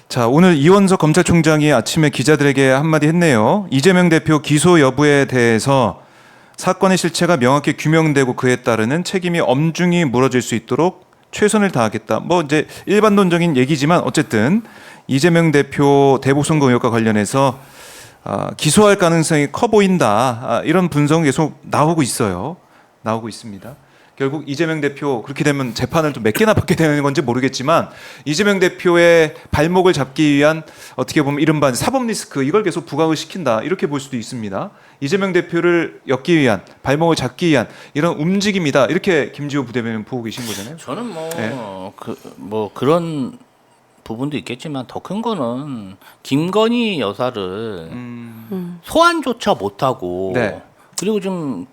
자, 오늘 이원석 검찰총장이 아침에 기자들에게 한마디 했네요. 이재명 대표 기소 여부에 대해서 사건의 실체가 명확히 규명되고 그에 따르는 책임이 엄중히 물어질 수 있도록 최선을 다하겠다. 뭐 이제 일반론적인 얘기지만 어쨌든 이재명 대표 대북 선거 의혹과 관련해서 기소할 가능성이 커 보인다. 이런 분석이 계속 나오고 있어요. 나오고 있습니다. 결국 이재명 대표 그렇게 되면 재판을 좀 몇 개나 받게 되는 건지 모르겠지만 이재명 대표의 발목을 잡기 위한 어떻게 보면 이른바 사법 리스크 이걸 계속 부각을 시킨다 이렇게 볼 수도 있습니다. 이재명 대표를 엮기 위한 발목을 잡기 위한 이런 움직임이다 이렇게 김지호 부대변인 보고 계신 거잖아요. 저는 네. 그런 부분도 있겠지만 더 큰 거는 김건희 여사를 소환조차 못하고 네. 그리고 좀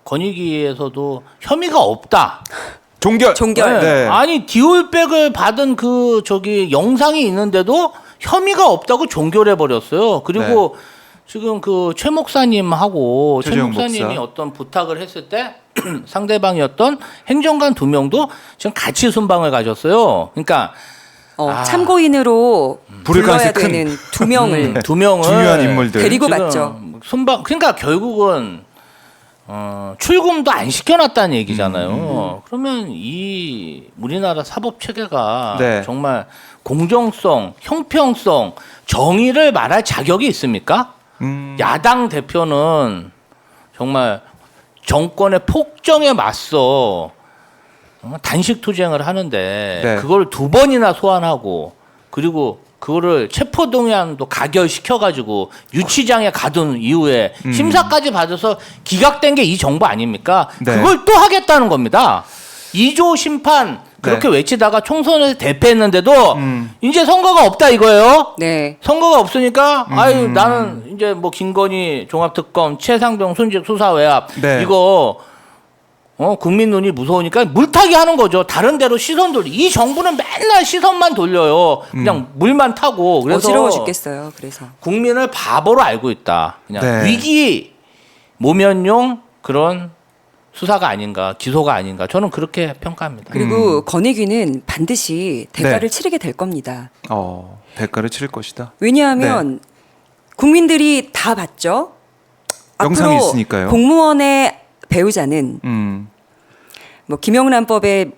권익위에서도 혐의가 없다. 종결. 네. 아니 디올백을 받은 영상이 있는데도 혐의가 없다고 종결해 버렸어요. 그리고 지금 최 목사님하고 최 최재형 목사님이 목사. 어떤 부탁을 했을 때 상대방이었던 행정관 2명도 지금 같이 순방을 가셨어요. 그러니까 참고인으로 불을 불러야 가능성이 되는 2명을 2명을 중요한 인물들. 데리고 지금 갔죠. 순방 그러니까 결국은 출금도 안 시켜놨다는 얘기잖아요. 그러면 이 우리나라 사법 체계가 네. 정말 공정성, 형평성, 정의를 말할 자격이 있습니까? 야당 대표는 정말 정권의 폭정에 맞서 단식 투쟁을 하는데 네. 그걸 2번이나 소환하고 그리고 그거를 체포동의안도 가결시켜가지고 유치장에 가둔 이후에 심사까지 받아서 기각된 게 이 정부 아닙니까? 네. 그걸 또 하겠다는 겁니다. 2조 심판 그렇게 외치다가 총선에서 대패했는데도 이제 선거가 없다 이거예요. 네. 선거가 없으니까 아유 나는 이제 김건희 종합특검 최상병 순직 수사 외압 네. 이거 국민 눈이 무서우니까 물타기 하는 거죠. 다른 데로 시선 돌리. 이 정부는 맨날 시선만 돌려요. 그냥 물만 타고. 그래서 어지러워 죽겠어요. 그래서 국민을 바보로 알고 있다. 그냥 네. 위기 모면용 그런 수사가 아닌가, 기소가 아닌가. 저는 그렇게 평가합니다. 그리고 권익위는 반드시 대가를 치르게 될 겁니다. 대가를 치를 것이다. 왜냐하면 국민들이 다 봤죠. 영상이 앞으로 있으니까요. 공무원의 배우자는 김영란법에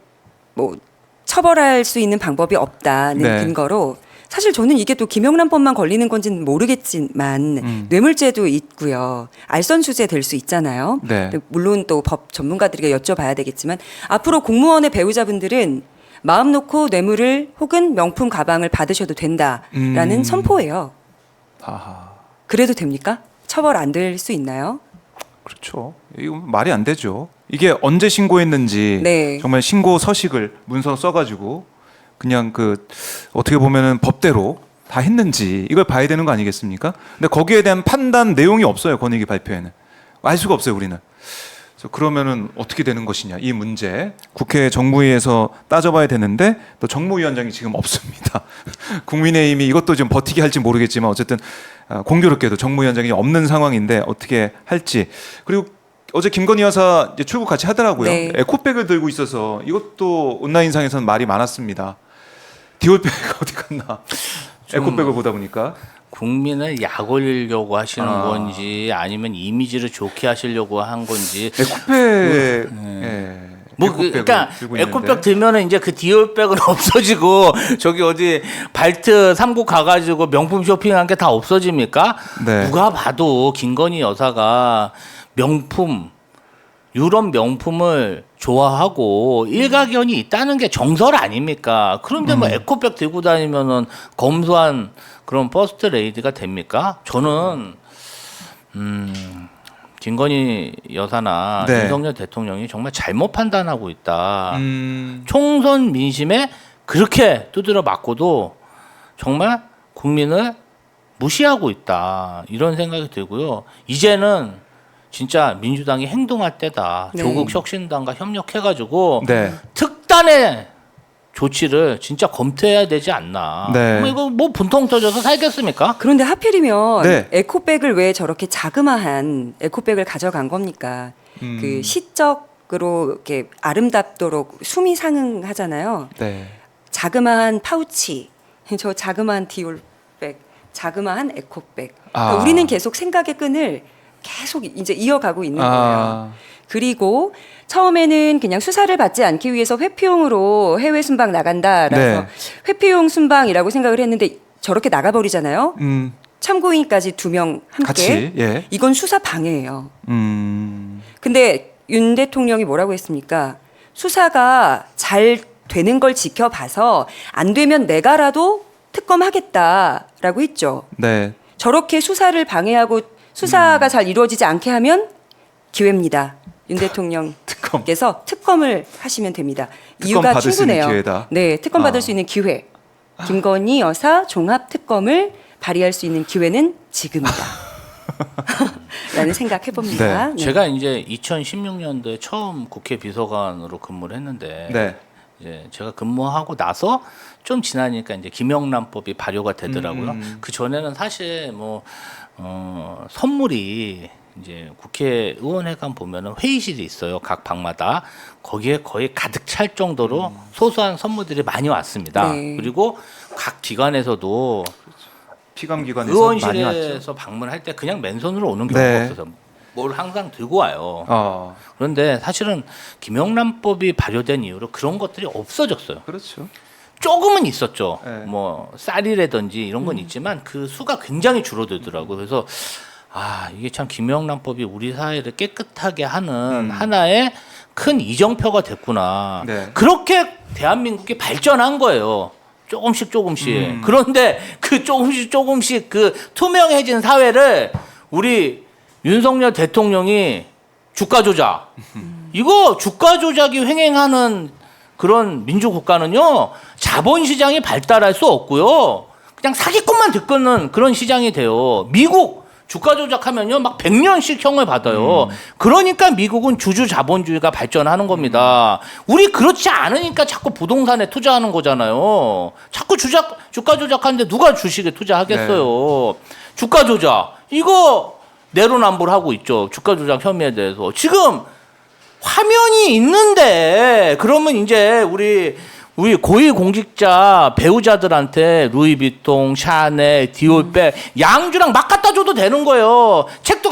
처벌할 수 있는 방법이 없다는 네. 근거로 사실 저는 이게 또 김영란법만 걸리는 건지는 모르겠지만 뇌물죄도 있고요. 알선수재 될 수 있잖아요. 네. 물론 또 법 전문가들에게 여쭤봐야 되겠지만 앞으로 공무원의 배우자분들은 마음 놓고 뇌물을 혹은 명품 가방을 받으셔도 된다라는 선포예요. 아하. 그래도 됩니까? 처벌 안 될 수 있나요? 그렇죠. 이거 말이 안 되죠. 이게 언제 신고했는지 네. 정말 신고 서식을 문서 써가지고 그냥 어떻게 보면은 법대로 다 했는지 이걸 봐야 되는 거 아니겠습니까? 근데 거기에 대한 판단 내용이 없어요. 권익위 발표에는 알 수가 없어요. 우리는. 그래서 그러면은 어떻게 되는 것이냐 이 문제 국회 정무위에서 따져봐야 되는데 또 정무위원장이 지금 없습니다. 국민의힘이 이것도 지금 버티게 할지 모르겠지만 어쨌든 공교롭게도 정무위원장이 없는 상황인데 어떻게 할지 그리고 어제 김건희 여사 이제 출국 같이 하더라고요. 네. 에코백을 들고 있어서 이것도 온라인상에서는 말이 많았습니다. 디올백 어디 갔나? 에코백을 보다 보니까 국민을 약 올리려고 하시는 건지 아니면 이미지를 좋게 하시려고 한 건지 에코백 그러니까 에코백 들면은 이제 그 디올백은 없어지고 저기 어디 발트 3국 가가지고 명품 쇼핑한 게 다 없어집니까? 네. 누가 봐도 김건희 여사가 명품 유럽 명품을 좋아하고 일가견이 있다는 게 정설 아닙니까? 그런데 에코백 들고 다니면은 검소한 그런 퍼스트 레이디가 됩니까? 저는 김건희 여사나 네. 윤석열 대통령이 정말 잘못 판단하고 있다. 총선 민심에 그렇게 두드려 맞고도 정말 국민을 무시하고 있다. 이런 생각이 들고요. 이제는 진짜 민주당이 행동할 때다. 네. 조국 혁신당과 협력해가지고 네. 특단의 조치를 진짜 검토해야 되지 않나. 네. 이거 분통 터져서 살겠습니까? 그런데 하필이면 네. 에코백을 왜 저렇게 자그마한 에코백을 가져간 겁니까? 그 시적으로 이렇게 아름답도록 숨이 상응하잖아요. 네. 자그마한 파우치 저 자그마한 디올백, 자그마한 에코백. 아. 그러니까 우리는 계속 생각의 끈을 계속 이제 이어가고 있는 거예요. 그리고 처음에는 그냥 수사를 받지 않기 위해서 회피용으로 해외 순방 나간다라서 네. 회피용 순방이라고 생각을 했는데 저렇게 나가버리잖아요. 음, 참고인까지 2명 함께. 같이. 예. 이건 수사 방해예요. 근데 윤 대통령이 뭐라고 했습니까? 수사가 잘 되는 걸 지켜봐서 안 되면 내가라도 특검하겠다라고 했죠. 네. 저렇게 수사를 방해하고 수사가 잘 이루어지지 않게 하면 기회입니다. 윤 대통령께서 특검을 하시면 됩니다. 특검 이유가 받을 수 있는 충분해요. 기회다. 네, 특검 받을 수 있는 기회. 김건희 여사 종합 특검을 발휘할 수 있는 기회는 지금이다. 라는 생각해 봅니다. 네. 제가 이제 2016년도에 처음 국회 비서관으로 근무를 했는데 네. 이제 제가 근무하고 나서 좀 지나니까 이제 김영란법이 발효가 되더라고요. 그 전에는 사실 뭐 선물이 이제 국회의원회관 보면은 회의실이 있어요. 각 방마다 거기에 거의 가득 찰 정도로 소소한 선물들이 많이 왔습니다. 네. 그리고 각 기관에서도 피감기관에서 많이 왔죠. 의원실에서 방문할 때 그냥 맨손으로 오는 경우가 네. 없어서 뭘 항상 들고 와요. 그런데 사실은 김영란법이 발효된 이후로 그런 것들이 없어졌어요. 그렇죠. 조금은 있었죠. 네. 뭐 쌀이라든지 이런 건 있지만 그 수가 굉장히 줄어들더라고요. 그래서 아 이게 참 김영란법이 우리 사회를 깨끗하게 하는 하나의 큰 이정표가 됐구나. 네. 그렇게 대한민국이 발전한 거예요. 조금씩. 그런데 그 조금씩 그 투명해진 사회를 우리 윤석열 대통령이 주가 조작. 이거 주가 조작이 횡행하는 그런 민주국가는요, 자본시장이 발달할 수 없고요. 그냥 사기꾼만 들끓는 그런 시장이 돼요. 미국 주가 조작하면요, 막 100년씩 형을 받아요. 그러니까 미국은 주주 자본주의가 발전하는 겁니다. 우리 그렇지 않으니까 자꾸 부동산에 투자하는 거잖아요. 자꾸 주가 조작하는데 누가 주식에 투자하겠어요. 주가 조작. 이거 내로남불하고 있죠. 주가 조작 혐의에 대해서. 지금 화면이 있는데 그러면 이제 우리 고위공직자 배우자들한테 루이비통, 샤넬, 디올백 양주랑 막 갖다 줘도 되는 거예요. 책도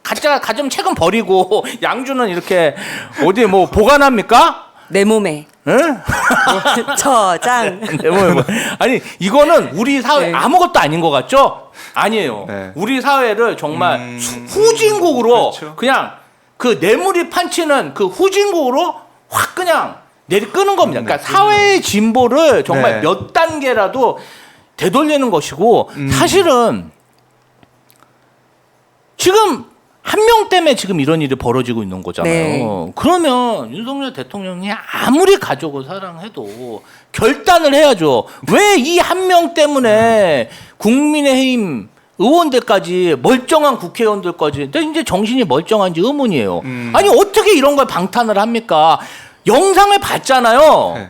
가져면 책은 버리고 양주는 이렇게 어디 뭐 보관합니까? 내 몸에 응? 저장. 아니 이거는 우리 사회 네. 아무것도 아닌 것 같죠? 아니에요. 네. 우리 사회를 정말 후진국으로 그렇죠. 그냥 그 뇌물이 판치는 그 후진국으로 확 그냥 끄는 겁니다. 그러니까 사회의 진보를 정말 네. 몇 단계라도 되돌리는 것이고 사실은 지금 한 명 때문에 지금 이런 일이 벌어지고 있는 거잖아요. 네. 그러면 윤석열 대통령이 아무리 가족을 사랑해도 결단을 해야죠. 왜 이 한 명 때문에 국민의힘 의원들까지 멀쩡한 국회의원들까지 이제 정신이 멀쩡한지 의문이에요. 아니 어떻게 이런 걸 방탄을 합니까? 영상을 봤잖아요. 네.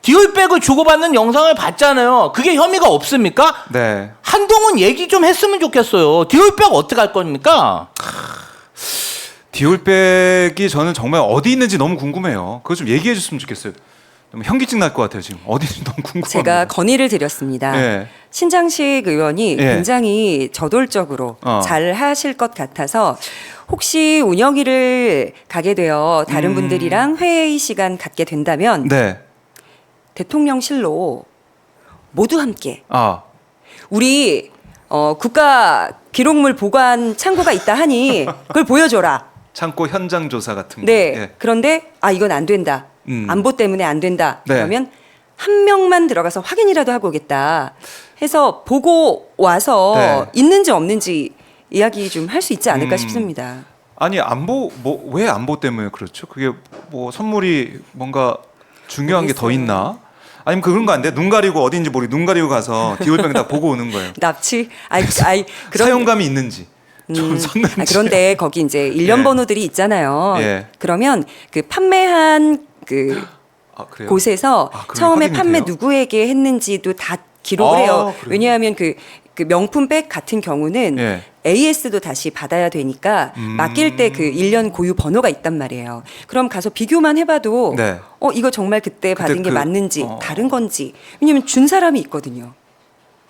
디올백을 주고받는 영상을 봤잖아요. 그게 혐의가 없습니까? 네. 한동훈 얘기 좀 했으면 좋겠어요. 디올백 어떻게 할 겁니까? 디올백이 저는 정말 어디 있는지 너무 궁금해요. 그거 좀 얘기해 줬으면 좋겠어요. 너무 현기증 날 것 같아요. 지금 어디 있는지 너무 궁금합니다. 제가 건의를 드렸습니다. 네. 신장식 의원이 예. 굉장히 저돌적으로 잘 하실 것 같아서 혹시 운영위를 가게 되어 다른 분들이랑 회의 시간 갖게 된다면 네. 대통령실로 모두 함께 아, 우리 국가 기록물 보관 창고가 있다 하니 그걸 보여줘라. 창고 현장 조사 같은 거. 네. 예. 그런데 이건 안 된다. 안보 때문에 안 된다. 네. 그러면 한 명만 들어가서 확인이라도 하고 오겠다. 해서 보고 와서 네. 있는지 없는지 이야기 좀 할 수 있지 않을까 싶습니다. 아니 안보 왜 안보 때문에 그렇죠? 그게 뭐 선물이 뭔가 중요한 게 더 모르겠어요. 있나? 아니면 그런 거 안 돼? 눈 가리고 어디인지 모르고 눈 가리고 가서 디올백 다 보고 오는 거예요. 납치? 사용감이 있는지 좀 섰는지. 그런데 거기 이제 일련 예. 번호들이 있잖아요. 예. 그러면 그 판매한 그 아, 그래요? 곳에서 아, 그럼 처음에 확인이 판매 돼요? 누구에게 했는지도 다 기록을 아, 해요. 그래요? 왜냐하면 그 그 명품백 같은 경우는 예. AS도 다시 받아야 되니까 맡길 때 그 1년 고유 번호가 있단 말이에요. 그럼 가서 비교만 해봐도 네. 이거 정말 그때 받은 게 그- 맞는지 다른 건지 왜냐면 준 사람이 있거든요.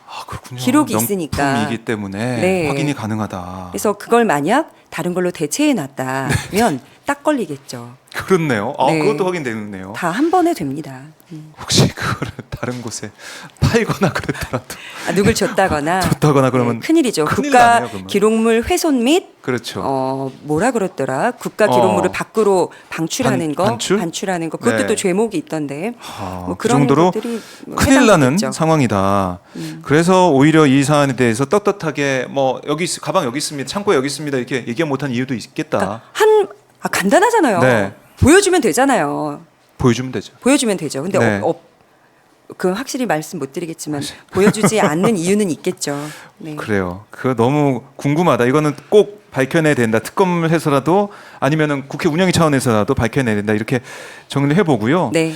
아, 그렇군요. 기록이 있으니까. 명품이기 때문에 네. 확인이 가능하다. 그래서 그걸 만약 다른 걸로 대체해 놨다면 딱 걸리겠죠. 그렇네요. 아, 네. 그것도 확인되네요. 다 한 번에 됩니다. 혹시 그거를 다른 곳에 팔거나 그랬더라도 누굴 줬다거나 줬다거나 그러면 큰일이죠. 큰일 국가 나네요, 그러면. 기록물 훼손 및 그렇죠. 뭐라 그랬더라? 국가 기록물을 밖으로 방출하는 거, 반출? 반출하는 거. 그것도 네. 또 죄목이 있던데. 아, 뭐 그 그런 정도로 것들이 큰일 나는 해당되겠죠. 상황이다. 그래서 오히려 이 사안에 대해서 떳떳하게 뭐 가방 여기 있습니다. 창고에 여기 있습니다. 이렇게 얘기 못한 이유도 있겠다. 그러니까 간단하잖아요. 네. 보여주면 되잖아요. 보여주면 되죠. 보여주면 되죠. 근데 네. 그 확실히 말씀 못 드리겠지만 보여주지 않는 이유는 있겠죠. 네. 그래요. 그거 너무 궁금하다. 이거는 꼭 밝혀내야 된다. 특검을 해서라도 아니면은 국회 운영위 차원에서라도 밝혀내야 된다. 이렇게 정리를 해보고요. 네.